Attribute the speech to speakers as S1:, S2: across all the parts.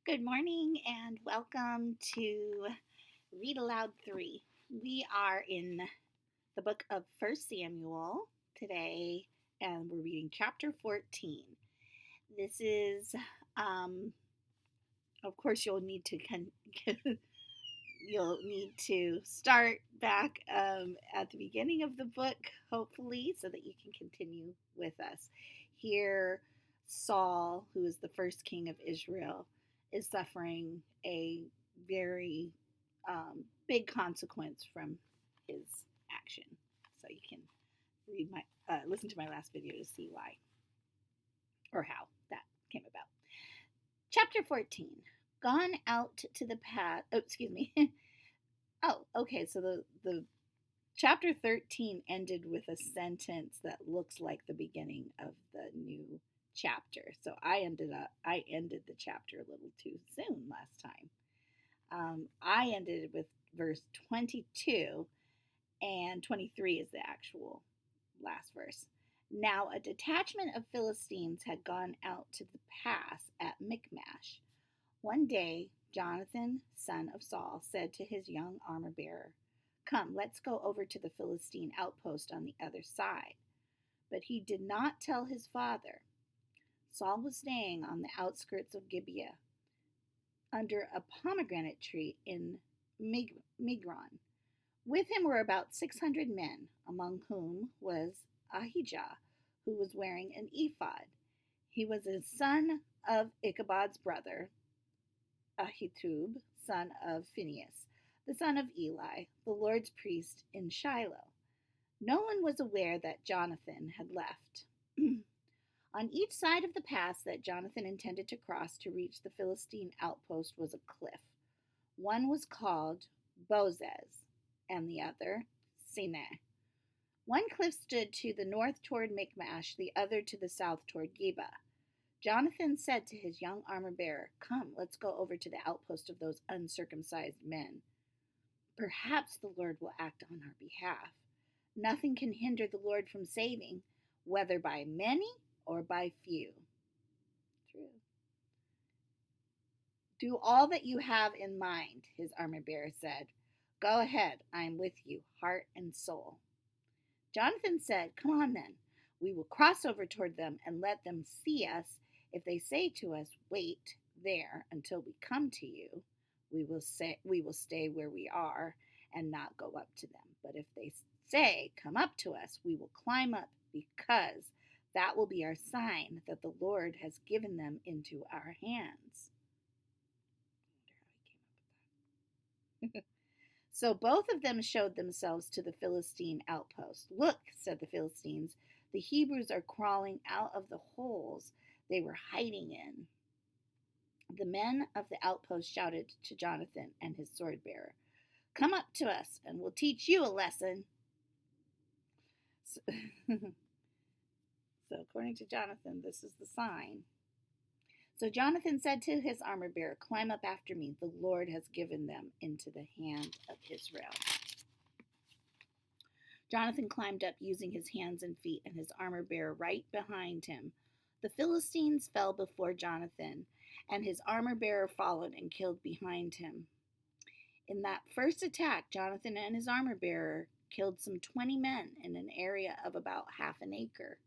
S1: Good morning and welcome to Read Aloud 3. We are in the book of 1 Samuel today and we're reading chapter 14. This is, of course, you'll need to start back at the beginning of the book, hopefully, so that you can continue with us. Here, Saul, who is the first king of Israel, is suffering a very big consequence from his action. So you can listen to my last video to see why or how that came about. Chapter 14. Gone out to the path. Oh, excuse me. Okay. So the chapter 13 ended with a sentence that looks like the beginning of the new chapter. So I ended the chapter a little too soon last time. I ended with verse 22, and 23 is the actual last verse. Now a detachment of Philistines had gone out to the pass at Michmash. One day, Jonathan, son of Saul, said to his young armor bearer, "Come, let's go over to the Philistine outpost on the other side." But he did not tell his father. Saul was staying on the outskirts of Gibeah, under a pomegranate tree in Migron. With him were about 600 men, among whom was Ahijah, who was wearing an ephod. He was a son of Ichabod's brother, Ahitub, son of Phinehas, the son of Eli, the Lord's priest in Shiloh. No one was aware that Jonathan had left. On each side of the pass that Jonathan intended to cross to reach the Philistine outpost was a cliff. One was called Bozez, and the other Sineh. One cliff stood to the north toward Michmash, the other to the south toward Geba. Jonathan said to his young armor bearer, "Come, let's go over to the outpost of those uncircumcised men. Perhaps the Lord will act on our behalf. Nothing can hinder the Lord from saving, whether by many or by few." True. "Do all that you have in mind," his armor bearer said. "Go ahead, I am with you, heart and soul." Jonathan said, "Come on then. We will cross over toward them and let them see us. If they say to us, 'Wait there until we come to you,' we will stay where we are and not go up to them. But if they say, 'Come up to us,' we will climb up, because that will be our sign that the Lord has given them into our hands." So both of them showed themselves to the Philistine outpost. "Look," said the Philistines, "the Hebrews are crawling out of the holes they were hiding in." The men of the outpost shouted to Jonathan and his sword bearer, "Come up to us, and we'll teach you a lesson." So, according to Jonathan, this is the sign. So Jonathan said to his armor bearer, "Climb up after me. The Lord has given them into the hand of Israel." Jonathan climbed up using his hands and feet, and his armor bearer right behind him. The Philistines fell before Jonathan, and his armor bearer followed and killed behind him. In that first attack, Jonathan and his armor bearer killed some 20 men in an area of about half an acre.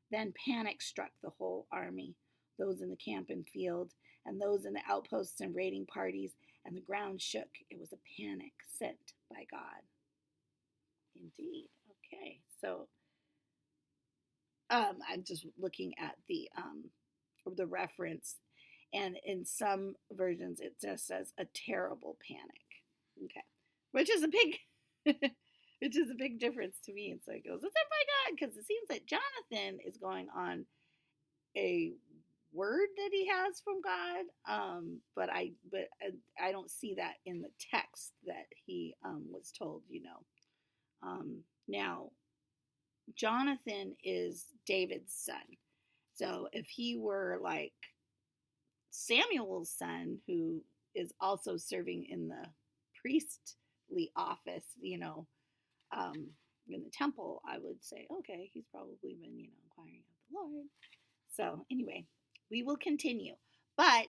S1: Then panic struck the whole army, those in the camp and field, and those in the outposts and raiding parties, and the ground shook. It was a panic sent by God. Indeed. Okay, so I'm just looking at the reference, and in some versions it just says a terrible panic. Okay, which is a big, which is a big difference to me. It's like, goes, "Is that by God?" Because it seems that Jonathan is going on a word that he has from God, but I don't see that in the text that he was told. Now, Jonathan is David's son. So if he were like Samuel's son, who is also serving in the priestly office, in the temple, I would say, okay, he's probably been, inquiring of the Lord. So anyway, we will continue. But